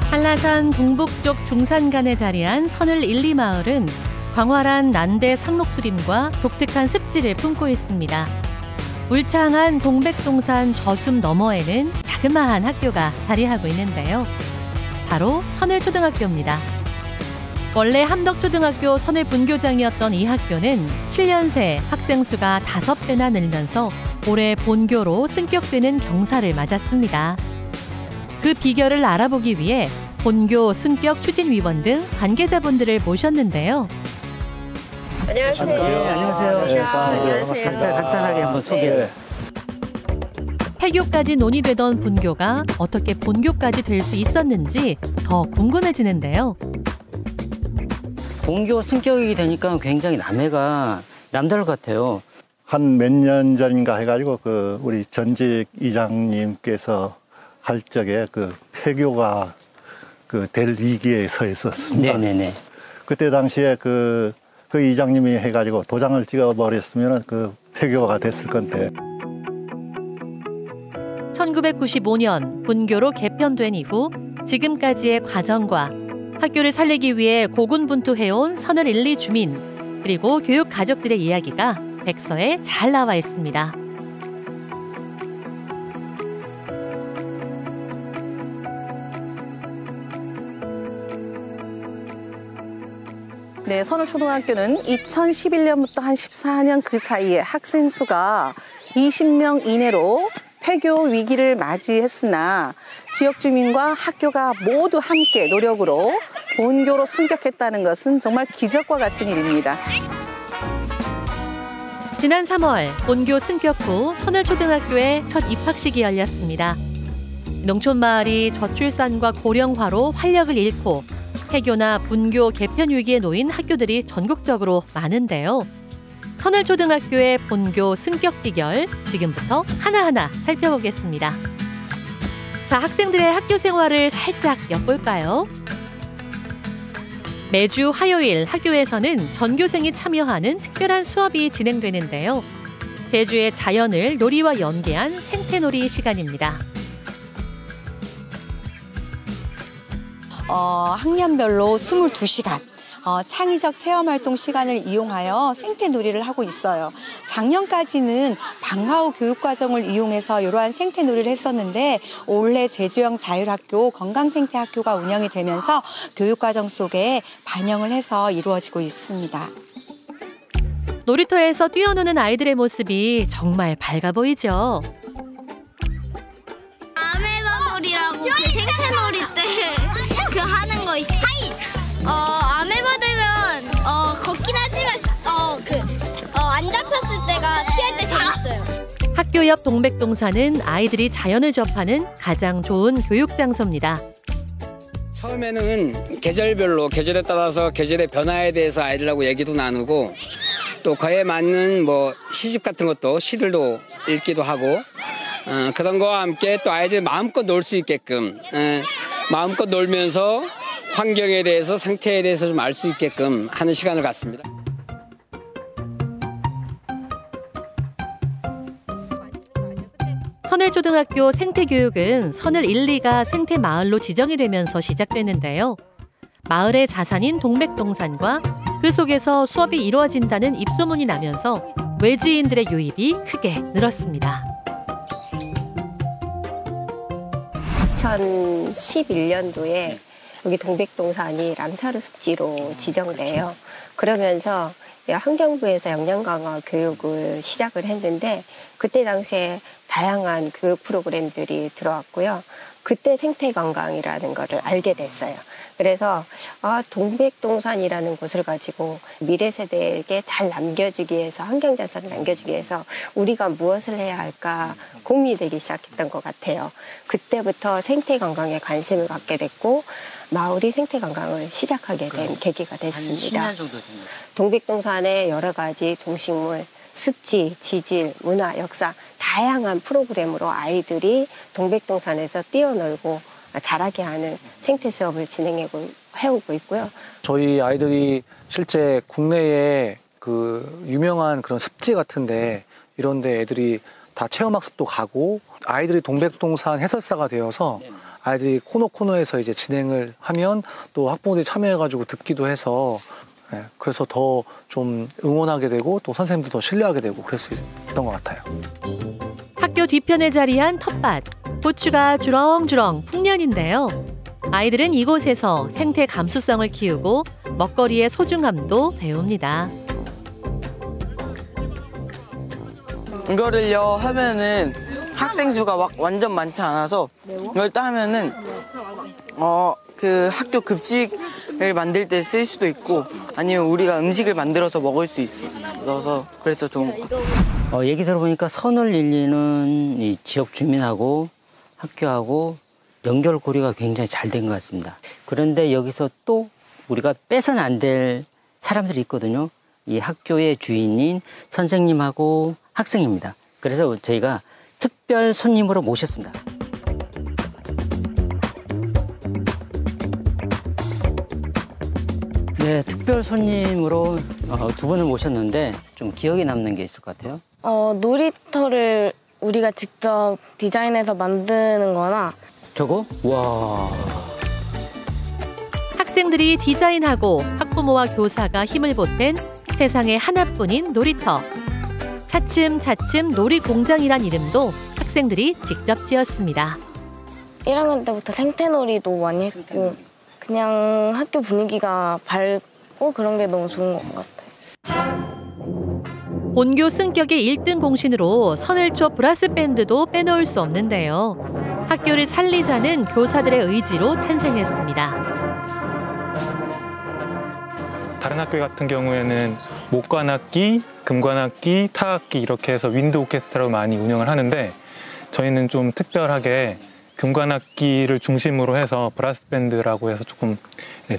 한라산 동북쪽 중산간에 자리한 선을 1, 2마을은 광활한 난대 상록수림과 독특한 습지를 품고 있습니다. 울창한 동백동산 저숲 너머에는 자그마한 학교가 자리하고 있는데요. 바로 선을초등학교입니다. 원래 함덕초등학교 선을 분교장이었던 이 학교는 7년 새 학생 수가 5배나 늘면서 올해 본교로 승격되는 경사를 맞았습니다. 그 비결을 알아보기 위해 본교 승격 추진위원 등 관계자분들을 모셨는데요. 안녕하세요. 네, 안녕하세요. 안녕하세요. 간단하게 한번 소개를. 폐교까지 논의되던 본교가 어떻게 본교까지 될 수 있었는지 더 궁금해지는데요. 본교 승격이 되니까 굉장히 남해가 남다를 것 같아요. 한 몇 년 전인가 해가지고 우리 전직 이장님께서 할 적에 폐교가 될 위기에 서 있었습니다. 네네네. 그때 당시에 그 이장님이 해가지고 도장을 찍어버렸으면 폐교가 됐을 건데. 1995년 본교로 개편된 이후 지금까지의 과정과 학교를 살리기 위해 고군분투해온 선을 1, 2 주민 그리고 교육 가족들의 이야기가 백서에 잘 나와 있습니다. 네, 선을초등학교는 2011년부터 한 14년 그 사이에 학생 수가 20명 이내로 폐교 위기를 맞이했으나 지역 주민과 학교가 모두 함께 노력으로 본교로 승격했다는 것은 정말 기적과 같은 일입니다. 지난 3월 본교 승격 후 선을초등학교의 첫 입학식이 열렸습니다. 농촌마을이 저출산과 고령화로 활력을 잃고 폐교나 분교 개편 위기에 놓인 학교들이 전국적으로 많은데요. 선을초등학교의 본교 승격 비결 지금부터 하나하나 살펴보겠습니다. 자, 학생들의 학교 생활을 살짝 엿볼까요? 매주 화요일 학교에서는 전교생이 참여하는 특별한 수업이 진행되는데요. 제주의 자연을 놀이와 연계한 생태놀이 시간입니다. 학년별로 22시간 창의적 체험활동 시간을 이용하여 생태놀이를 하고 있어요. 작년까지는 방과 후 교육과정을 이용해서 이러한 생태놀이를 했었는데 올해 제주형 자율학교 건강생태학교가 운영이 되면서 교육과정 속에 반영을 해서 이루어지고 있습니다. 놀이터에서 뛰어노는 아이들의 모습이 정말 밝아 보이죠. 아메바놀이라고 생태놀이 때 하는 거 있어. 아메바 되면 걷긴 하지만 안 잡혔을 때가 피할 때 재밌어요. 학교 옆 동백동산은 아이들이 자연을 접하는 가장 좋은 교육 장소입니다. 처음에는 계절별로 계절에 따라서 계절의 변화에 대해서 아이들하고 얘기도 나누고 또 그에 맞는 시집 같은 것도 시들도 읽기도 하고 그런 거와 함께 또 아이들이 마음껏 놀 수 있게끔 마음껏 놀면서 환경에 대해서 상태에 대해서 좀 알 수 있게끔 하는 시간을 갖습니다. 선을초등학교 생태교육은 선을 1, 2가 생태마을로 지정이 되면서 시작됐는데요. 마을의 자산인 동백동산과 그 속에서 수업이 이루어진다는 입소문이 나면서 외지인들의 유입이 크게 늘었습니다. 2011년도에 여기 동백동산이 람사르 습지로 지정돼요. 그러면서 환경부에서 영양강화 교육을 시작을 했는데 그때 당시에 다양한 교육 프로그램들이 들어왔고요. 그때 생태관광이라는 거를 알게 됐어요. 그래서 동백동산이라는 곳을 가지고 미래 세대에게 잘 남겨주기 위해서 환경자산을 남겨주기 위해서 우리가 무엇을 해야 할까 고민이 되기 시작했던 것 같아요. 그때부터 생태관광에 관심을 갖게 됐고 마을이 생태관광을 시작하게 된 계기가 됐습니다. 한 10년 정도 됩니다. 동백동산의 여러 가지 동식물, 습지, 지질, 문화, 역사 다양한 프로그램으로 아이들이 동백동산에서 뛰어놀고 자라게 하는 생태 수업을 해오고 있고요. 저희 아이들이 실제 국내에 유명한 그런 습지 같은데 이런데 애들이 다 체험학습도 가고 아이들이 동백동산 해설사가 되어서 아이들이 코너에서 이제 진행을 하면 또 학부모들이 참여해가지고 듣기도 해서 그래서 더 좀 응원하게 되고 또 선생님도 더 신뢰하게 되고 그럴 수 있던 것 같아요. 학교 뒤편에 자리한 텃밭, 고추가 주렁주렁 풍년인데요. 아이들은 이곳에서 생태 감수성을 키우고 먹거리의 소중함도 배웁니다. 이거를요 하면은 학생 수가 완전 많지 않아서 이걸 따면은 그 학교 급식을 만들 때 쓸 수도 있고 아니면 우리가 음식을 만들어서 먹을 수 있어서 그래서 좋은 것 같아요. 얘기 들어보니까 선을 일리는 이 지역 주민하고 학교하고 연결고리가 굉장히 잘 된 것 같습니다. 그런데 여기서 또 우리가 빼서는 안 될 사람들이 있거든요. 이 학교의 주인인 선생님하고 학생입니다. 그래서 저희가 특별 손님으로 모셨습니다. 네, 특별 손님으로 두 분을 모셨는데 좀 기억에 남는 게 있을 것 같아요. 놀이터를 우리가 직접 디자인해서 만드는 거나 저거? 와. 학생들이 디자인하고 학부모와 교사가 힘을 보탠 세상에 하나뿐인 놀이터. 차츰차츰 놀이공장이란 이름도 학생들이 직접 지었습니다. 1학년 때부터 생태놀이도 많이 했고 그냥 학교 분위기가 밝고 그런 게 너무 좋은 것 같아요. 본교 승격의 1등 공신으로 선을초 브라스밴드도 빼놓을 수 없는데요. 학교를 살리자는 교사들의 의지로 탄생했습니다. 다른 학교 같은 경우에는 목관악기, 금관악기, 타악기 이렇게 해서 윈드 오케스트라로 많이 운영을 하는데 저희는 좀 특별하게 금관악기를 중심으로 해서 브라스밴드라고 해서 조금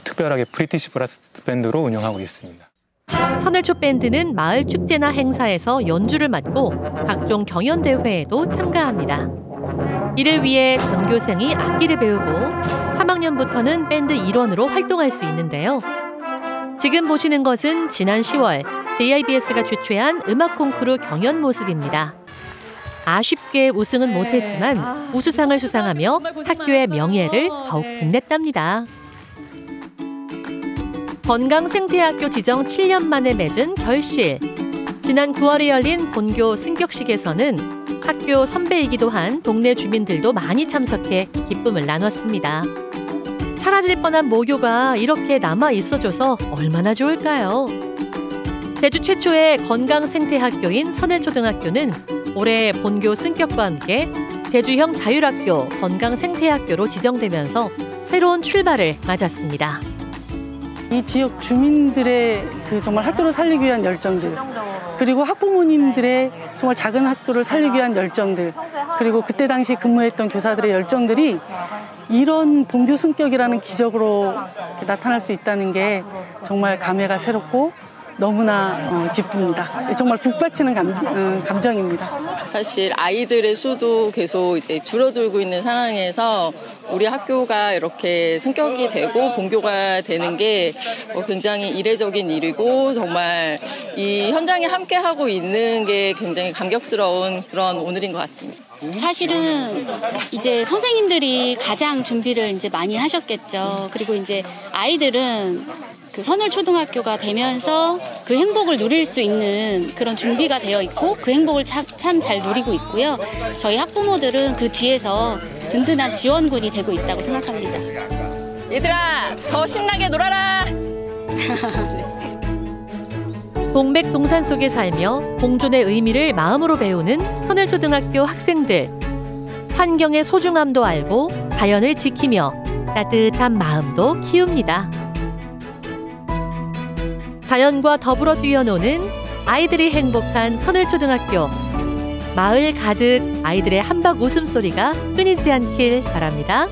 특별하게 브리티시 브라스밴드로 운영하고 있습니다. 선을초 밴드는 마을 축제나 행사에서 연주를 맡고 각종 경연대회에도 참가합니다. 이를 위해 전교생이 악기를 배우고 3학년부터는 밴드 일원으로 활동할 수 있는데요. 지금 보시는 것은 지난 10월 JIBS가 주최한 음악 콩쿠르 경연 모습입니다. 아쉽게 우승은 못했지만 우수상을 수상하며 학교의 명예를 더욱 빛냈답니다. 건강생태학교 지정 7년 만에 맺은 결실. 지난 9월에 열린 본교 승격식에서는 학교 선배이기도 한 동네 주민들도 많이 참석해 기쁨을 나눴습니다. 사라질 뻔한 모교가 이렇게 남아 있어줘서 얼마나 좋을까요? 제주 최초의 건강생태학교인 선을초등학교는 올해 본교 승격과 함께 제주형 자율학교 건강생태학교로 지정되면서 새로운 출발을 맞았습니다. 이 지역 주민들의 정말 학교를 살리기 위한 열정들, 그리고 학부모님들의 정말 작은 학교를 살리기 위한 열정들, 그리고 그때 당시 근무했던 교사들의 열정들이 이런 본교 승격이라는 기적으로 나타날 수 있다는 게 정말 감회가 새롭고 너무나 기쁩니다. 정말 북받치는 감정입니다. 사실 아이들의 수도 계속 이제 줄어들고 있는 상황에서 우리 학교가 이렇게 승격이 되고 본교가 되는 게 굉장히 이례적인 일이고 정말 이 현장에 함께 하고 있는 게 굉장히 감격스러운 그런 오늘인 것 같습니다. 사실은 이제 선생님들이 가장 준비를 이제 많이 하셨겠죠. 그리고 이제 아이들은 그 선을초등학교가 되면서 그 행복을 누릴 수 있는 그런 준비가 되어 있고 그 행복을 참 잘 누리고 있고요. 저희 학부모들은 그 뒤에서 든든한 지원군이 되고 있다고 생각합니다. 얘들아, 더 신나게 놀아라! 동백동산 속에 살며 공존의 의미를 마음으로 배우는 선을초등학교 학생들. 환경의 소중함도 알고 자연을 지키며 따뜻한 마음도 키웁니다. 자연과 더불어 뛰어노는 아이들이 행복한 선을초등학교. 마을 가득 아이들의 한박 웃음소리가 끊이지 않길 바랍니다.